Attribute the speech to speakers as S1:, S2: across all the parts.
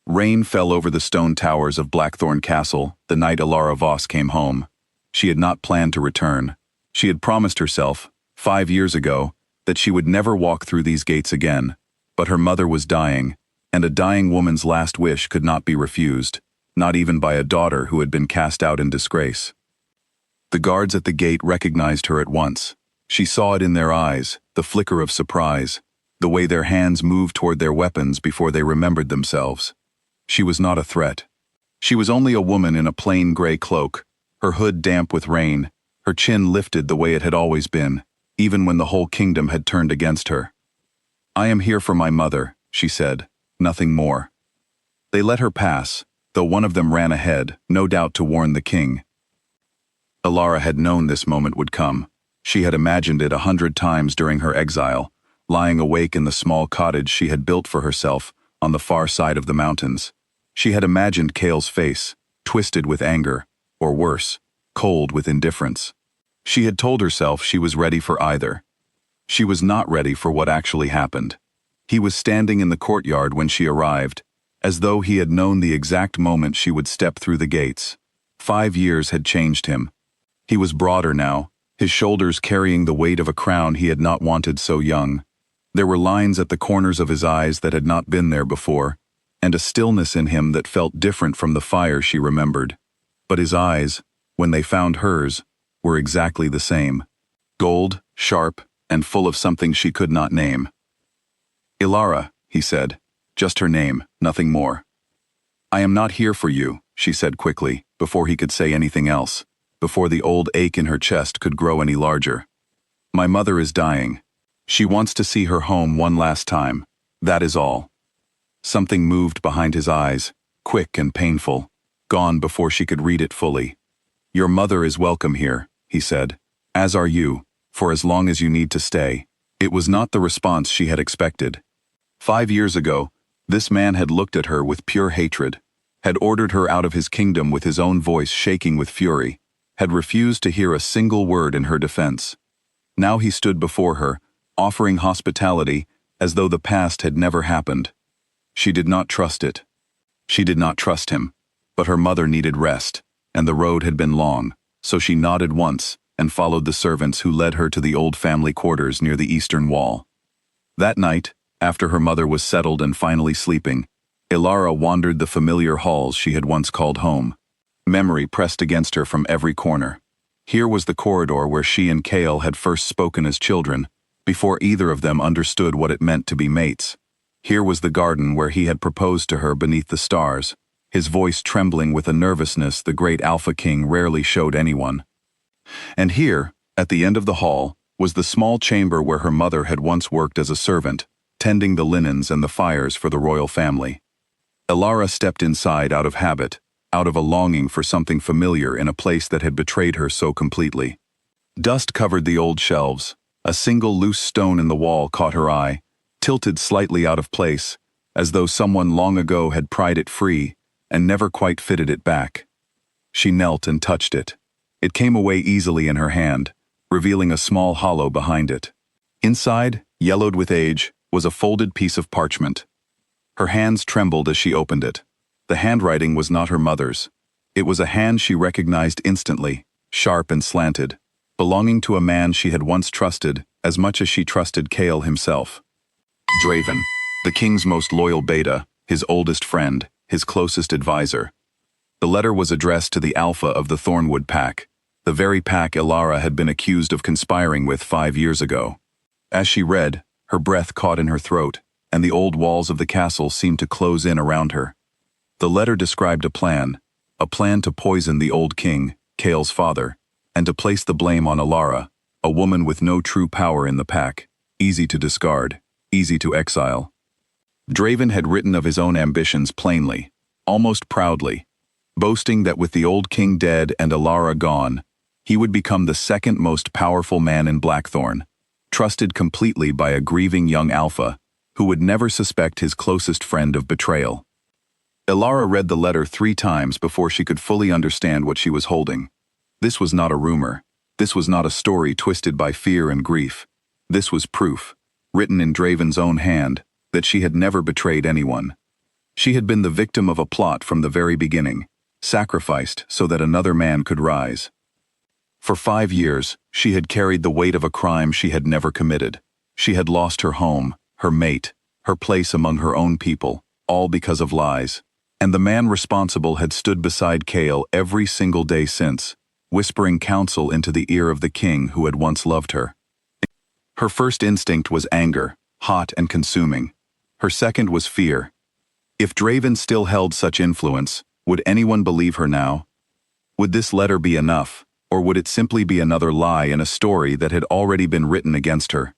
S1: Rain fell over the stone towers of Blackthornne Castle the night Alara Voss came home. She had not planned to return. She had promised herself, 5 years ago, that she would never walk through these gates again. But her mother was dying, and a dying woman's last wish could not be refused, not even by a daughter who had been cast out in disgrace. The guards at the gate recognized her at once. She saw it in their eyes, the flicker of surprise, the way their hands moved toward their weapons before they remembered themselves. She was not a threat. She was only a woman in a plain gray cloak, her hood damp with rain, her chin lifted the way it had always been, even when the whole kingdom had turned against her. "I am here for my mother," she said, nothing more. They let her pass, though one of them ran ahead, no doubt to warn the king. Alara had known this moment would come. She had imagined it 100 times during her exile, lying awake in the small cottage she had built for herself on the far side of the mountains. She had imagined Cale's face, twisted with anger, or worse, cold with indifference. She had told herself she was ready for either. She was not ready for what actually happened. He was standing in the courtyard when she arrived, as though he had known the exact moment she would step through the gates. 5 years had changed him. He was broader now, his shoulders carrying the weight of a crown he had not wanted so young. There were lines at the corners of his eyes that had not been there before, and a stillness in him that felt different from the fire she remembered. But his eyes, when they found hers, were exactly the same. Gold, sharp, and full of something she could not name. "Alara," he said, just her name, nothing more. "I am not here for you," she said quickly, before he could say anything else, before the old ache in her chest could grow any larger. "My mother is dying. She wants to see her home one last time. That is all." Something moved behind his eyes, quick and painful, gone before she could read it fully. "Your mother is welcome here," he said, "as are you, for as long as you need to stay." It was not the response she had expected. 5 years ago, this man had looked at her with pure hatred, had ordered her out of his kingdom with his own voice shaking with fury, had refused to hear a single word in her defense. Now he stood before her, offering hospitality as though the past had never happened. She did not trust it. She did not trust him, but her mother needed rest, and the road had been long, so she nodded once and followed the servants who led her to the old family quarters near the eastern wall. That night, after her mother was settled and finally sleeping, Alara wandered the familiar halls she had once called home. Memory pressed against her from every corner. Here was the corridor where she and Cale had first spoken as children, before either of them understood what it meant to be mates. Here was the garden where he had proposed to her beneath the stars, his voice trembling with a nervousness the great Alpha King rarely showed anyone. And here, at the end of the hall, was the small chamber where her mother had once worked as a servant, tending the linens and the fires for the royal family. Alara stepped inside out of habit, out of a longing for something familiar in a place that had betrayed her so completely. Dust covered the old shelves. A single loose stone in the wall caught her eye, tilted slightly out of place, as though someone long ago had pried it free and never quite fitted it back. She knelt and touched it. It came away easily in her hand, revealing a small hollow behind it. Inside, yellowed with age, was a folded piece of parchment. Her hands trembled as she opened it. The handwriting was not her mother's. It was a hand she recognized instantly, sharp and slanted, belonging to a man she had once trusted as much as she trusted Cale himself. Draven, the king's most loyal beta, his oldest friend, his closest advisor. The letter was addressed to the Alpha of the Thornwood Pack, the very pack Alara had been accused of conspiring with 5 years ago. As she read, her breath caught in her throat, and the old walls of the castle seemed to close in around her. The letter described a plan to poison the old king, Cale's father, and to place the blame on Alara, a woman with no true power in the pack, easy to discard, easy to exile. Draven had written of his own ambitions plainly, almost proudly, boasting that with the old king dead and Alara gone, he would become the second most powerful man in Blackthornne, trusted completely by a grieving young Alpha, who would never suspect his closest friend of betrayal. Alara read the letter 3 times before she could fully understand what she was holding. This was not a rumor. This was not a story twisted by fear and grief. This was proof, written in Draven's own hand, that she had never betrayed anyone. She had been the victim of a plot from the very beginning, sacrificed so that another man could rise. For 5 years, she had carried the weight of a crime she had never committed. She had lost her home, her mate, her place among her own people, all because of lies. And the man responsible had stood beside Kale every single day since, whispering counsel into the ear of the king who had once loved her. Her first instinct was anger, hot and consuming. Her second was fear. If Draven still held such influence, would anyone believe her now? Would this letter be enough, or would it simply be another lie in a story that had already been written against her?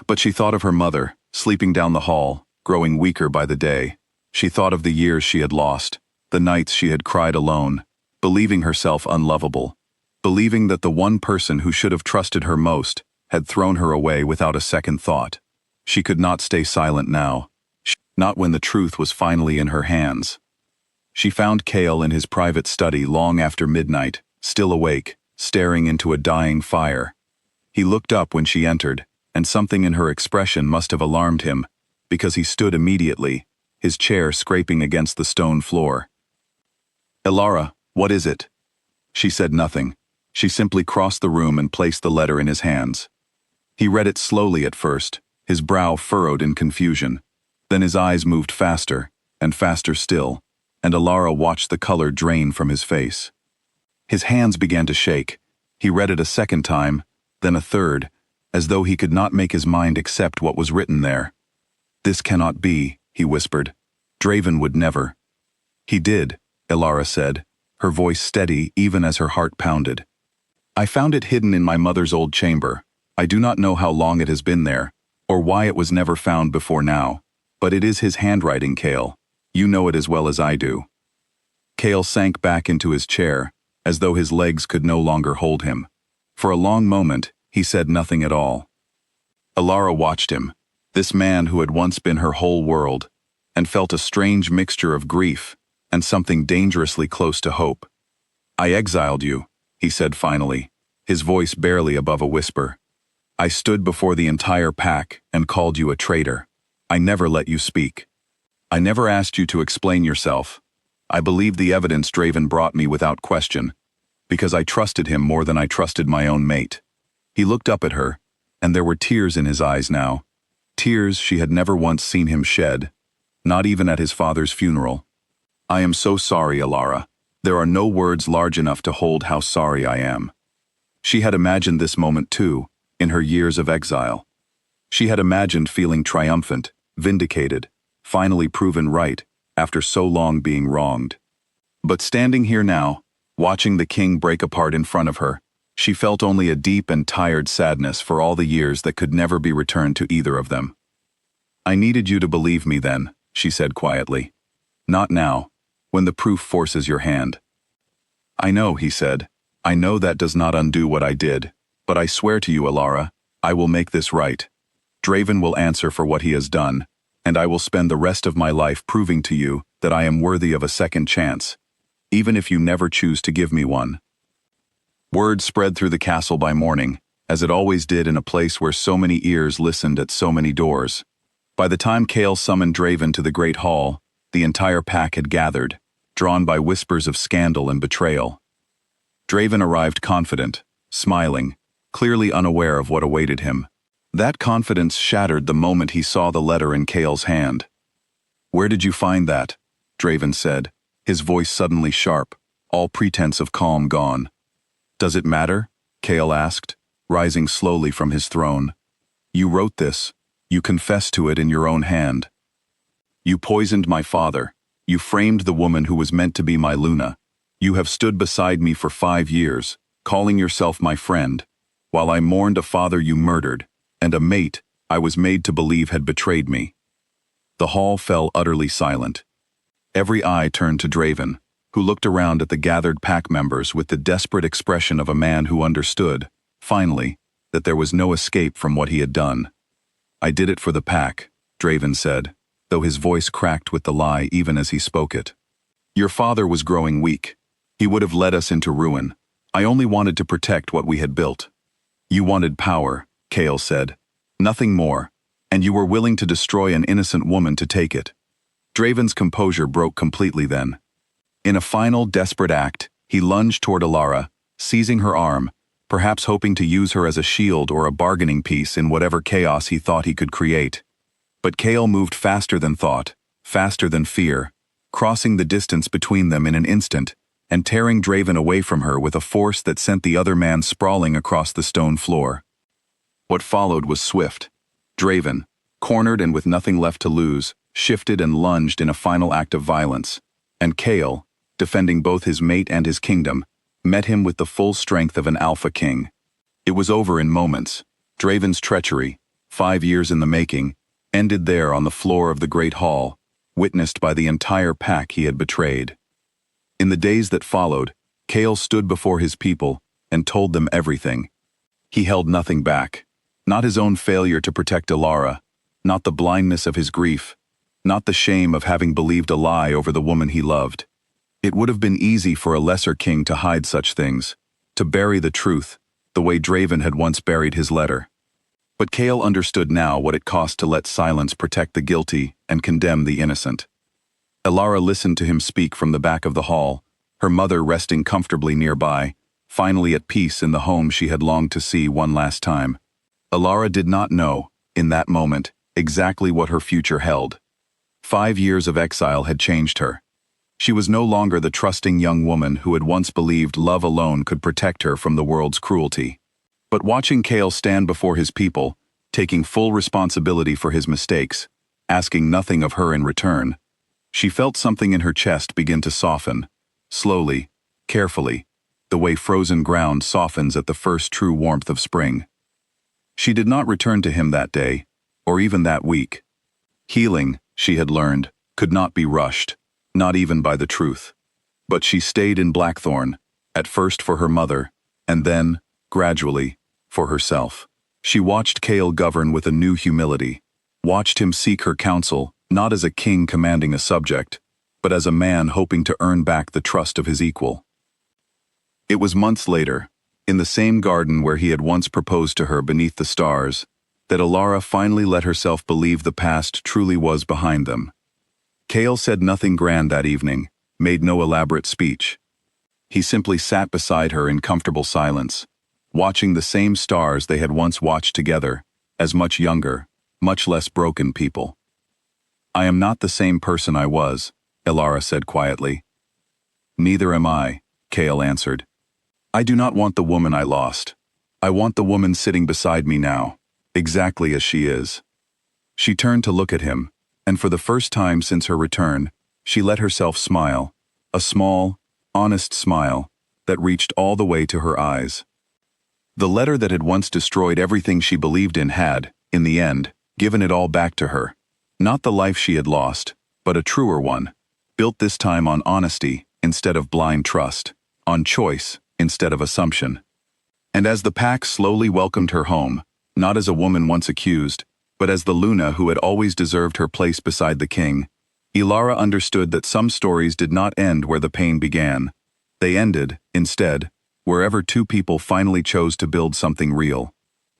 S1: But she thought of her mother, sleeping down the hall, growing weaker by the day. She thought of the years she had lost, the nights she had cried alone, believing herself unlovable, believing that the one person who should have trusted her most had thrown her away without a second thought. She could not stay silent now, not when the truth was finally in her hands. She found Kale in his private study long after midnight, still awake, staring into a dying fire. He looked up when she entered, and something in her expression must have alarmed him, because he stood immediately, his chair scraping against the stone floor. "Elara, what is it?" She said nothing. She simply crossed the room and placed the letter in his hands. He read it slowly at first, his brow furrowed in confusion. Then his eyes moved faster, and faster still, and Elara watched the color drain from his face. His hands began to shake. He read it a second time, then a third, as though he could not make his mind accept what was written there. "This cannot be," he whispered. "Draven would never." "He did," Elara said, her voice steady even as her heart pounded. "I found it hidden in my mother's old chamber. I do not know how long it has been there, or why it was never found before now, but it is his handwriting, Kale. You know it as well as I do." Kale sank back into his chair, as though his legs could no longer hold him. For a long moment, he said nothing at all. Elara watched him, this man who had once been her whole world, and felt a strange mixture of grief and something dangerously close to hope. "I exiled you," he said finally, his voice barely above a whisper. "I stood before the entire pack and called you a traitor. I never let you speak. I never asked you to explain yourself. I believed the evidence Draven brought me without question, because I trusted him more than I trusted my own mate." He looked up at her, and there were tears in his eyes now. Tears she had never once seen him shed, not even at his father's funeral. "I am so sorry, Elara. There are no words large enough to hold how sorry I am." She had imagined this moment too, in her years of exile. She had imagined feeling triumphant, vindicated, finally proven right, after so long being wronged. But standing here now, watching the king break apart in front of her, she felt only a deep and tired sadness for all the years that could never be returned to either of them. "I needed you to believe me then," she said quietly. "Not now, when the proof forces your hand." "I know," he said. "I know that does not undo what I did, but I swear to you, Elara, I will make this right. Draven will answer for what he has done, and I will spend the rest of my life proving to you that I am worthy of a second chance, even if you never choose to give me one." Word spread through the castle by morning, as it always did in a place where so many ears listened at so many doors. By the time Kale summoned Draven to the great hall, the entire pack had gathered, drawn by whispers of scandal and betrayal. Draven arrived confident, smiling, clearly unaware of what awaited him. That confidence shattered the moment he saw the letter in Kale's hand. "Where did you find that?" Draven said, his voice suddenly sharp, all pretense of calm gone. "Does it matter?" Kale asked, rising slowly from his throne. "You wrote this. You confessed to it in your own hand. You poisoned my father. You framed the woman who was meant to be my Luna. You have stood beside me for 5 years, calling yourself my friend, while I mourned a father you murdered, and a mate I was made to believe had betrayed me." The hall fell utterly silent. Every eye turned to Draven, who looked around at the gathered pack members with the desperate expression of a man who understood, finally, that there was no escape from what he had done. "I did it for the pack," Draven said, though his voice cracked with the lie even as he spoke it. "Your father was growing weak. He would have led us into ruin. I only wanted to protect what we had built." "You wanted power," Kale said. "Nothing more, and you were willing to destroy an innocent woman to take it." Draven's composure broke completely then. In a final, desperate act, he lunged toward Alara, seizing her arm, perhaps hoping to use her as a shield or a bargaining piece in whatever chaos he thought he could create. But Chaol moved faster than thought, faster than fear, crossing the distance between them in an instant, and tearing Draven away from her with a force that sent the other man sprawling across the stone floor. What followed was swift. Draven, cornered and with nothing left to lose, shifted and lunged in a final act of violence, and Chaol, defending both his mate and his kingdom, met him with the full strength of an alpha king. It was over in moments. Draven's treachery, 5 years in the making, ended there on the floor of the great hall, witnessed by the entire pack he had betrayed. In the days that followed, Chaol stood before his people and told them everything. He held nothing back. Not his own failure to protect Alara, not the blindness of his grief, not the shame of having believed a lie over the woman he loved. It would have been easy for a lesser king to hide such things, to bury the truth, the way Draven had once buried his letter. But Chaol understood now what it cost to let silence protect the guilty and condemn the innocent. Alara listened to him speak from the back of the hall, her mother resting comfortably nearby, finally at peace in the home she had longed to see one last time. Alara did not know, in that moment, exactly what her future held. 5 years of exile had changed her. She was no longer the trusting young woman who had once believed love alone could protect her from the world's cruelty. But watching Chaol stand before his people, taking full responsibility for his mistakes, asking nothing of her in return, she felt something in her chest begin to soften, slowly, carefully, the way frozen ground softens at the first true warmth of spring. She did not return to him that day, or even that week. Healing, she had learned, could not be rushed, not even by the truth. But she stayed in Blackthornne, at first for her mother, and then, gradually, for herself. She watched Chaol govern with a new humility, watched him seek her counsel, not as a king commanding a subject, but as a man hoping to earn back the trust of his equal. It was months later, in the same garden where he had once proposed to her beneath the stars, that Alara finally let herself believe the past truly was behind them. Chaol said nothing grand that evening, made no elaborate speech. He simply sat beside her in comfortable silence, watching the same stars they had once watched together, as much younger, much less broken people. "I am not the same person I was," Alara said quietly. "Neither am I," Chaol answered. "I do not want the woman I lost. I want the woman sitting beside me now, exactly as she is." She turned to look at him, and for the first time since her return, she let herself smile, a small, honest smile that reached all the way to her eyes. The letter that had once destroyed everything she believed in had, in the end, given it all back to her. Not the life she had lost, but a truer one, built this time on honesty instead of blind trust, on choice instead of assumption. And as the pack slowly welcomed her home, not as a woman once accused, but as the Luna who had always deserved her place beside the king, Alara understood that some stories did not end where the pain began. They ended, instead, wherever two people finally chose to build something real.